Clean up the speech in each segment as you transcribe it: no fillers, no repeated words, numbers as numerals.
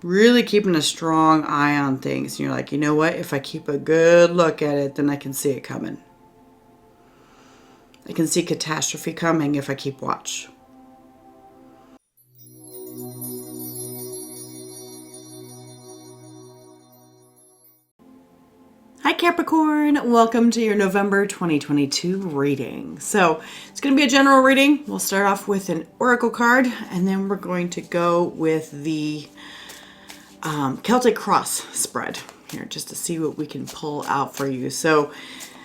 Really keeping a strong eye on things. And you're like, you know what? If I keep a good look at it, then I can see it coming. I can see catastrophe coming if I keep watch. Hi Capricorn, welcome to your November 2022 reading. So it's going to be a general reading. We'll start off with an oracle card, and then we're going to go with the Celtic cross spread here just to see what we can pull out for you. So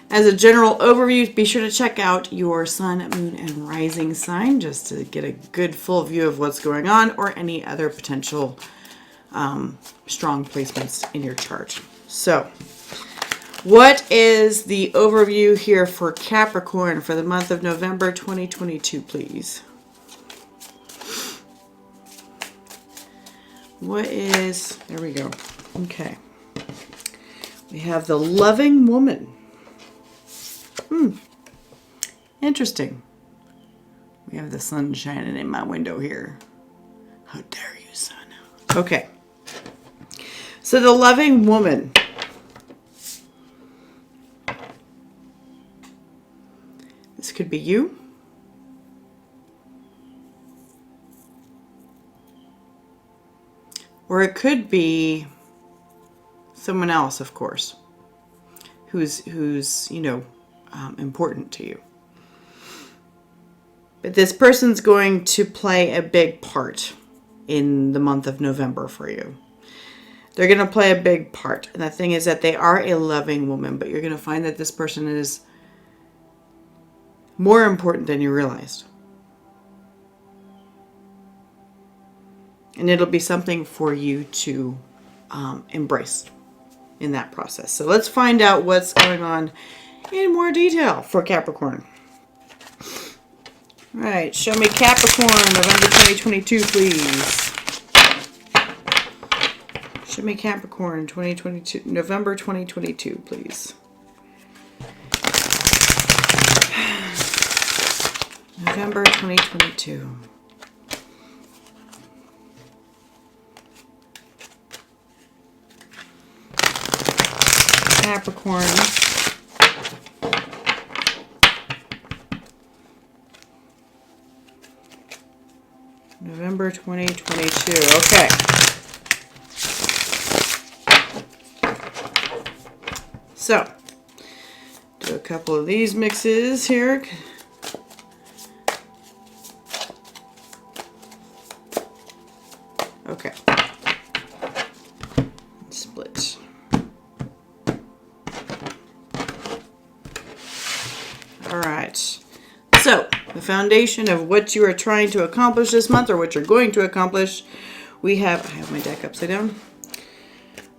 as a general overview, be sure to check out your sun, moon, and rising sign just to get a good full view of what's going on or any other potential strong placements in your chart. So what is the overview here for Capricorn for the month of November 2022, please? What is, there we go. Okay. We have the loving woman. Interesting. We have the sun shining in my window here. How dare you, sun? Okay. So the loving woman. This could be you. Or it could be someone else, of course, who's important to you. But this person's going to play a big part in the month of November for you. They're going to play a big part. And the thing is that they are a loving woman, but you're going to find that this person is more important than you realized. And it'll be something for you to embrace in that process. So let's find out what's going on in more detail for Capricorn. All right, show me Capricorn, November 2022, please. Show me Capricorn, 2022, November 2022, please. November 2022. Capricorn. November 2022. Okay. So, do a couple of these mixes here. Okay. Split. All right. So, the foundation of what you are trying to accomplish this month or what you're going to accomplish, I have my deck upside down.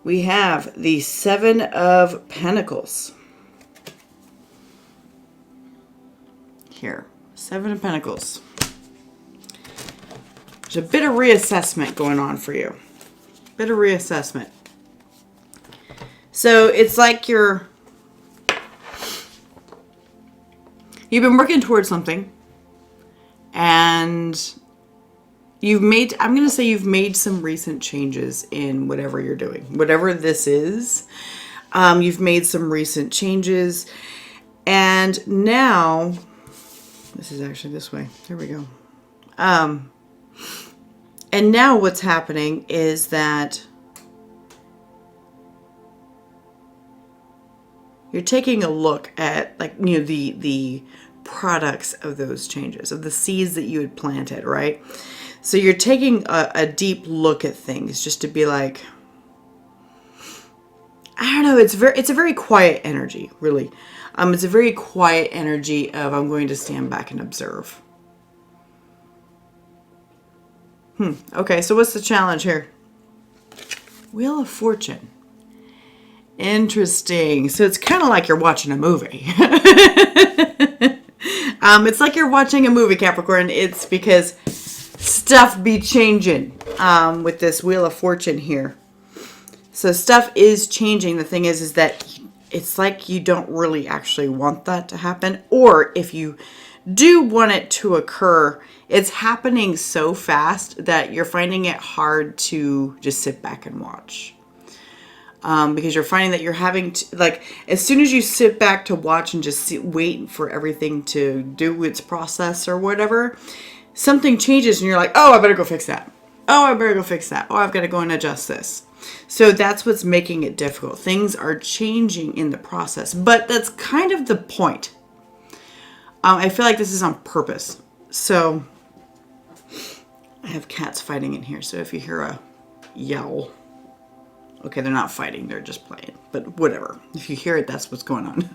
We have the Seven of Pentacles. Here, Seven of Pentacles. There's a bit of reassessment going on for you. Bit of reassessment. So it's like you've been working towards something and I'm going to say you've made some recent changes in whatever you're doing. Whatever this is, you've made some recent changes. And now, this is actually this way. There we go. And now what's happening is that you're taking a look at the products of those changes, of the seeds that you had planted, right? So you're taking a deep look at things just to be like, I don't know, it's a very quiet energy, really. It's a very quiet energy of I'm going to stand back and observe. Okay, so what's the challenge here? Wheel of Fortune. Interesting. So it's kind of like you're watching a movie. It's like you're watching a movie, Capricorn. It's because stuff be changing with this Wheel of Fortune here. So stuff is changing. The thing is that it's like you don't really actually want that to happen. Or if you do want it to occur, it's happening so fast that you're finding it hard to just sit back and watch. Because you're finding that you're having to, like, as soon as you sit back to watch and just wait for everything to do its process or whatever, something changes and you're like, oh, I better go fix that. Oh, I better go fix that. Oh, I've got to go and adjust this. So that's what's making it difficult. Things are changing in the process, but that's kind of the point. I feel like this is on purpose. So I have cats fighting in here. So if you hear a yell, okay, they're not fighting, they're just playing, but whatever. If you hear it, that's what's going on.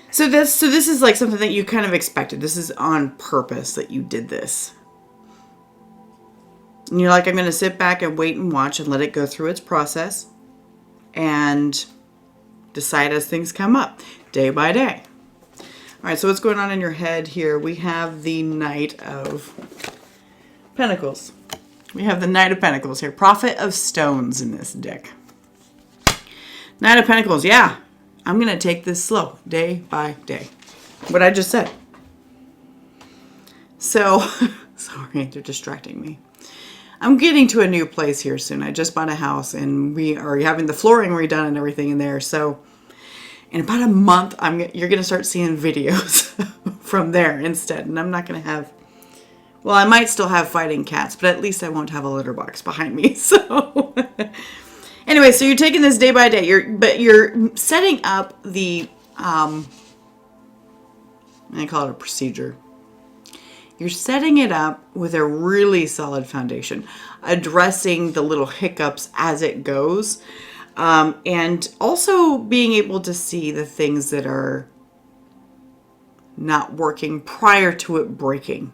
So this is like something that you kind of expected. This is on purpose that you did this. And you're like, I'm going to sit back and wait and watch and let it go through its process and decide as things come up day by day. All right, so what's going on in your head here? We have the Knight of Pentacles. We have the Knight of Pentacles here. Prophet of Stones in this deck. Knight of Pentacles, yeah. I'm going to take this slow, day by day. What I just said. So, sorry, they're distracting me. I'm getting to a new place here soon. I just bought a house and we are having the flooring redone and everything in there. So, in about a month, you're going to start seeing videos from there instead. And I'm not going to have... Well, I might still have fighting cats, but at least I won't have a litter box behind me. So, anyway, so you're taking this day by day. You're setting up the, I call it a procedure. You're setting it up with a really solid foundation, addressing the little hiccups as it goes, and also being able to see the things that are not working prior to it breaking.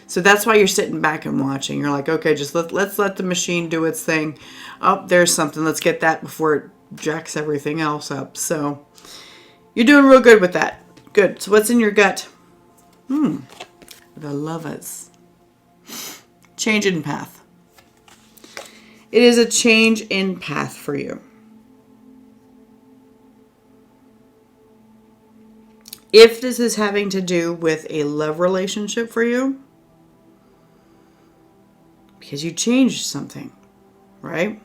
So that's why you're sitting back and watching. You're like, okay, just let's let the machine do its thing. Oh, there's something. Let's get that before it jacks everything else up. So you're doing real good with that. Good. So what's in your gut? The Lovers. Change in path. It is a change in path for you. If this is having to do with a love relationship for you, because you changed something, right?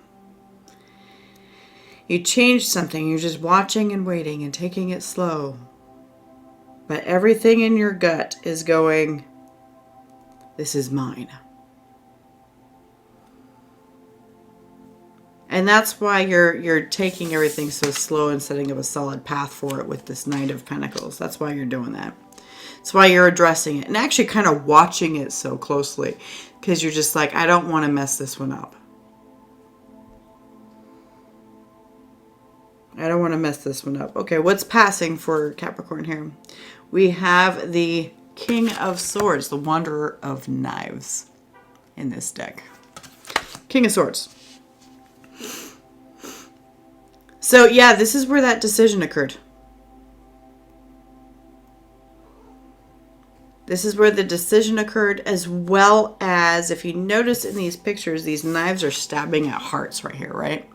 You changed something. You're just watching and waiting and taking it slow. But everything in your gut is going, this is mine. And that's why you're taking everything so slow and setting up a solid path for it with this Knight of Pentacles. That's why you're doing that. That's why you're addressing it and actually kind of watching it so closely, because you're just like, I don't want to mess this one up. I don't want to mess this one up. Okay, what's passing for Capricorn here? We have the King of Swords, the Wanderer of Knives in this deck. King of Swords. So yeah, this is where that decision occurred. This is where the decision occurred, as well as, if you notice in these pictures, these knives are stabbing at hearts right here, right?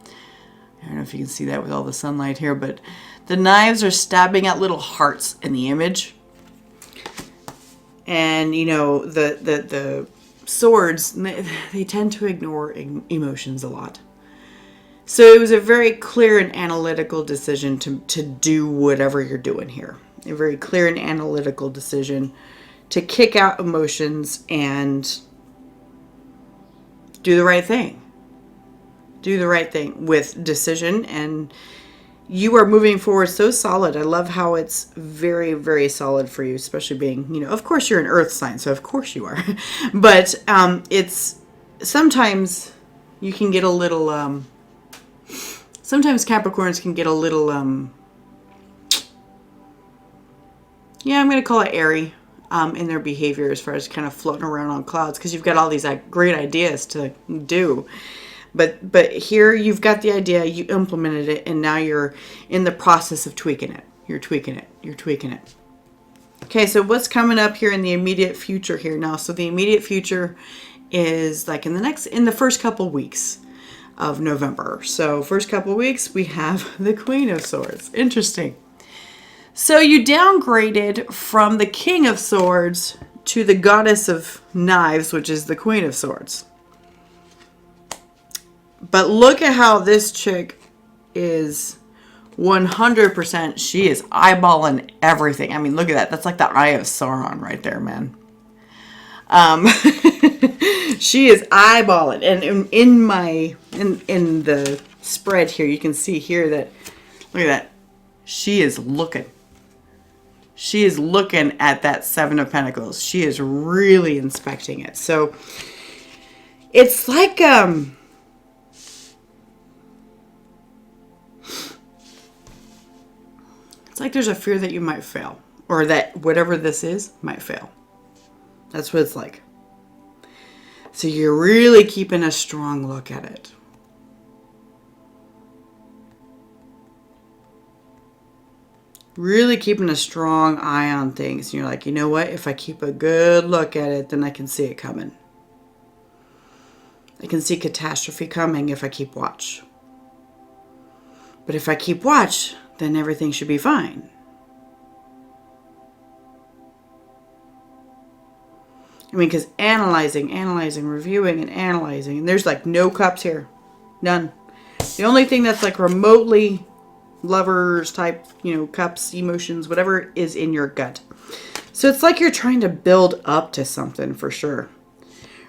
I don't know if you can see that with all the sunlight here, but the knives are stabbing at little hearts in the image. And, you know, the swords, they tend to ignore emotions a lot. So it was a very clear and analytical decision to do whatever you're doing here. A very clear and analytical decision to kick out emotions and do the right thing. Do the right thing with decision, and you are moving forward so solid. I love how it's very, very solid for you, especially being, you know, of course you're an earth sign, so of course you are. But it's sometimes you can get a little, sometimes Capricorns can get a little, yeah, I'm going to call it airy in their behavior as far as kind of floating around on clouds, because you've got all these great ideas to do. But here you've got the idea, you implemented it, and now you're in the process of tweaking it. You're tweaking it. You're tweaking it. Okay, so what's coming up here in the immediate future here now? So the immediate future is like in the first couple weeks of November. So first couple weeks we have the Queen of Swords. Interesting. So you downgraded from the King of Swords to the Goddess of Knives, which is the Queen of Swords. But look at how this chick is 100%. She is eyeballing everything. I mean, look at that. That's like the Eye of Sauron right there, man. She is eyeballing. And in the spread here, you can see here that, look at that. She is looking. She is looking at that Seven of Pentacles. She is really inspecting it. So it's like, it's like there's a fear that you might fail, or that whatever this is might fail. That's what it's like. So you're really keeping a strong look at it. Really keeping a strong eye on things. And you're like, you know what? If I keep a good look at it, then I can see it coming. I can see catastrophe coming if I keep watch. But if I keep watch, then everything should be fine. I mean, because analyzing, reviewing, and analyzing. And there's like no cups here. None. The only thing that's like remotely lovers type, cups, emotions, whatever is in your gut. So it's like you're trying to build up to something for sure.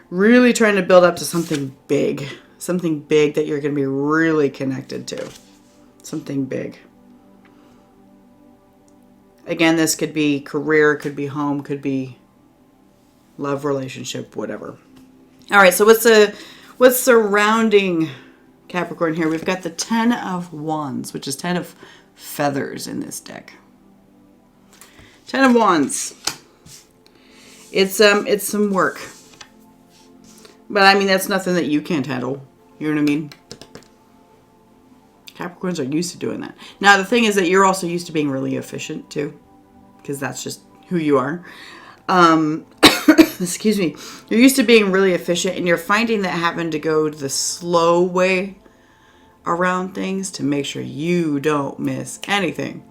Really trying to build up to something big. Something big that you're going to be really connected to. Something big. Again, this could be career, could be home, could be love, relationship, whatever. All right, so what's surrounding Capricorn here? We've got the 10 of Wands, which is 10 of feathers in this deck. 10 of Wands. It's some work. But I mean, that's nothing that you can't handle. You know what I mean? Capricorns are used to doing that. Now, the thing is that you're also used to being really efficient too, because that's just who you are. Excuse me. You're used to being really efficient, and you're finding that having to go the slow way around things to make sure you don't miss anything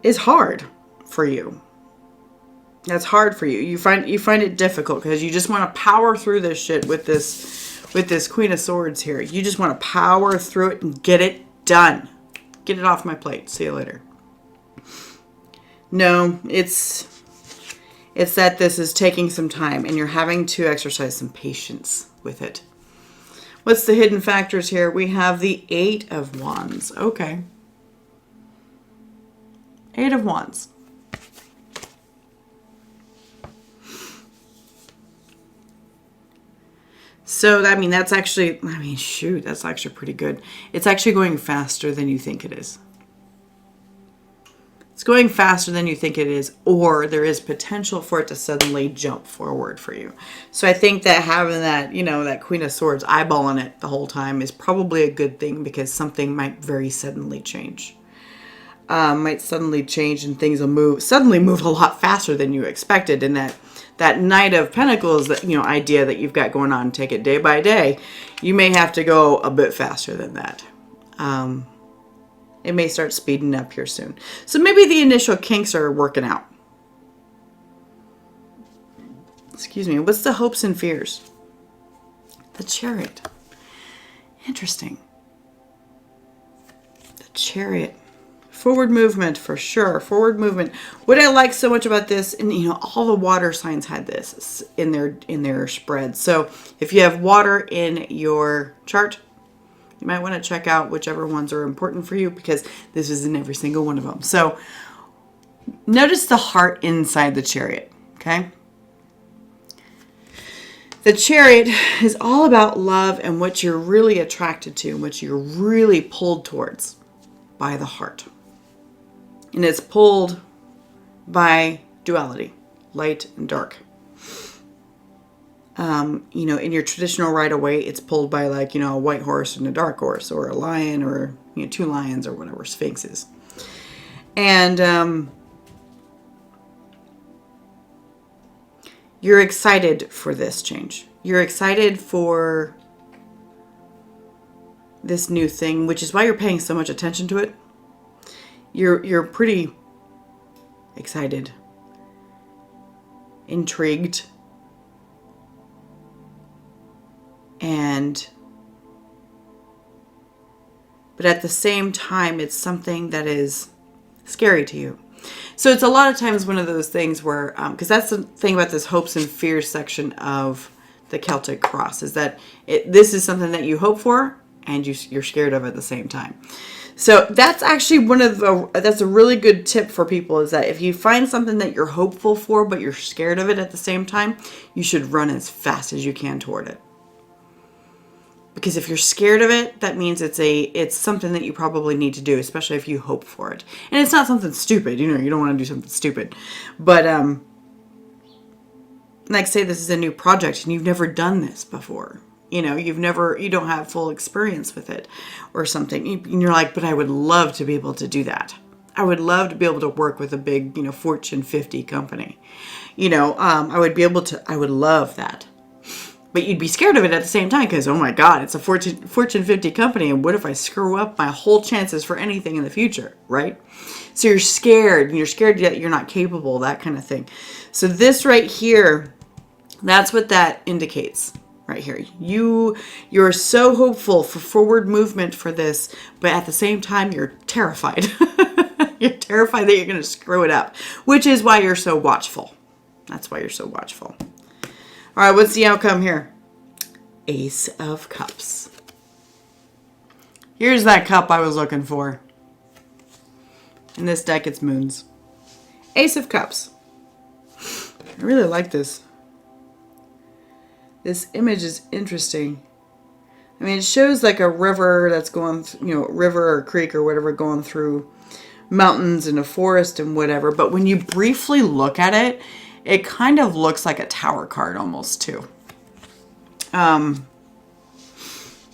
is hard for you. That's hard for you. You find it difficult because you just want to power through this shit with this Queen of Swords here. You just want to power through it and get it done. Get it off my plate. See you later. No, it's that this is taking some time and you're having to exercise some patience with it. What's the hidden factors here? We have the 8 of Wands. Okay. 8 of Wands. So, that's actually, that's actually pretty good. It's actually going faster than you think it is. It's going faster than you think it is, or there is potential for it to suddenly jump forward for you. So I think that having that, that Queen of Swords eyeballing it the whole time is probably a good thing, because something might very suddenly change. Might suddenly change, and things will suddenly move a lot faster than you expected. And that Knight of Pentacles, that idea that you've got going on, take it day by day, you may have to go a bit faster than that. It may start speeding up here soon. So maybe the initial kinks are working out. Excuse me. What's the hopes and fears? The Chariot. Interesting. The Chariot. Forward movement for sure. Forward movement. What I like so much about this, and all the water signs had this in their spread. So if you have water in your chart, you might want to check out whichever ones are important for you, because this is in every single one of them. So notice the heart inside the Chariot, okay? The Chariot is all about love and what you're really attracted to and what you're really pulled towards by the heart. And it's pulled by duality, light and dark. In your traditional Rider-Waite, it's pulled by a white horse and a dark horse, or a lion, or 2 lions, or whatever, sphinxes. And you're excited for this change. You're excited for this new thing, which is why you're paying so much attention to it. You're pretty excited, intrigued, but at the same time, it's something that is scary to you. So it's a lot of times one of those things where, because that's the thing about this hopes and fears section of the Celtic cross, is that this is something that you hope for and you're scared of at the same time. So that's actually that's a really good tip for people, is that if you find something that you're hopeful for but you're scared of it at the same time, you should run as fast as you can toward it. Because if you're scared of it, that means it's something that you probably need to do, especially if you hope for it. And it's not something stupid, you don't want to do something stupid. But like say this is a new project and you've never done this before. You don't have full experience with it or something. And you're like, but I would love to be able to do that. I would love to be able to work with a big, Fortune 50 company. I would love that. But you'd be scared of it at the same time because, oh my God, it's a Fortune 50 company. And what if I screw up my whole chances for anything in the future, right? So you're scared, and you're scared that you're not capable, that kind of thing. So this right here, that's what that indicates right here. You're so hopeful for forward movement for this, but at the same time, you're terrified. You're terrified that you're going to screw it up, which is why you're so watchful. That's why you're so watchful. All right, what's the outcome here? Ace of Cups. Here's that cup I was looking for. In this deck, it's moons. Ace of Cups. I really like this. This image is interesting. I mean, it shows like a river that's going, river or creek or whatever, going through mountains and a forest and whatever. But when you briefly look at it, it kind of looks like a tower card almost too. When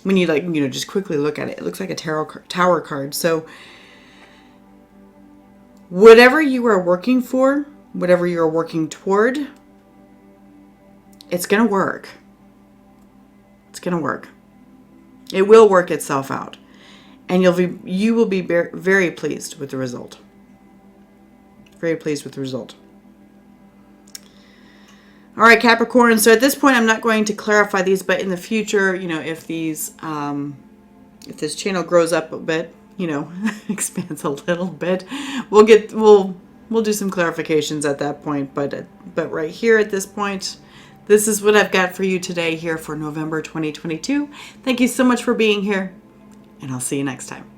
you just quickly look at it, it looks like a tower card. So whatever you are working for, whatever you're working toward, it's going to work. It's going to work. It will work itself out. And you will be very pleased with the result. Very pleased with the result. All right, Capricorn. So at this point, I'm not going to clarify these, but in the future, if this channel grows up a bit, expands a little bit, we'll do some clarifications at that point. But right here at this point, this is what I've got for you today here for November 2022. Thank you so much for being here, and I'll see you next time.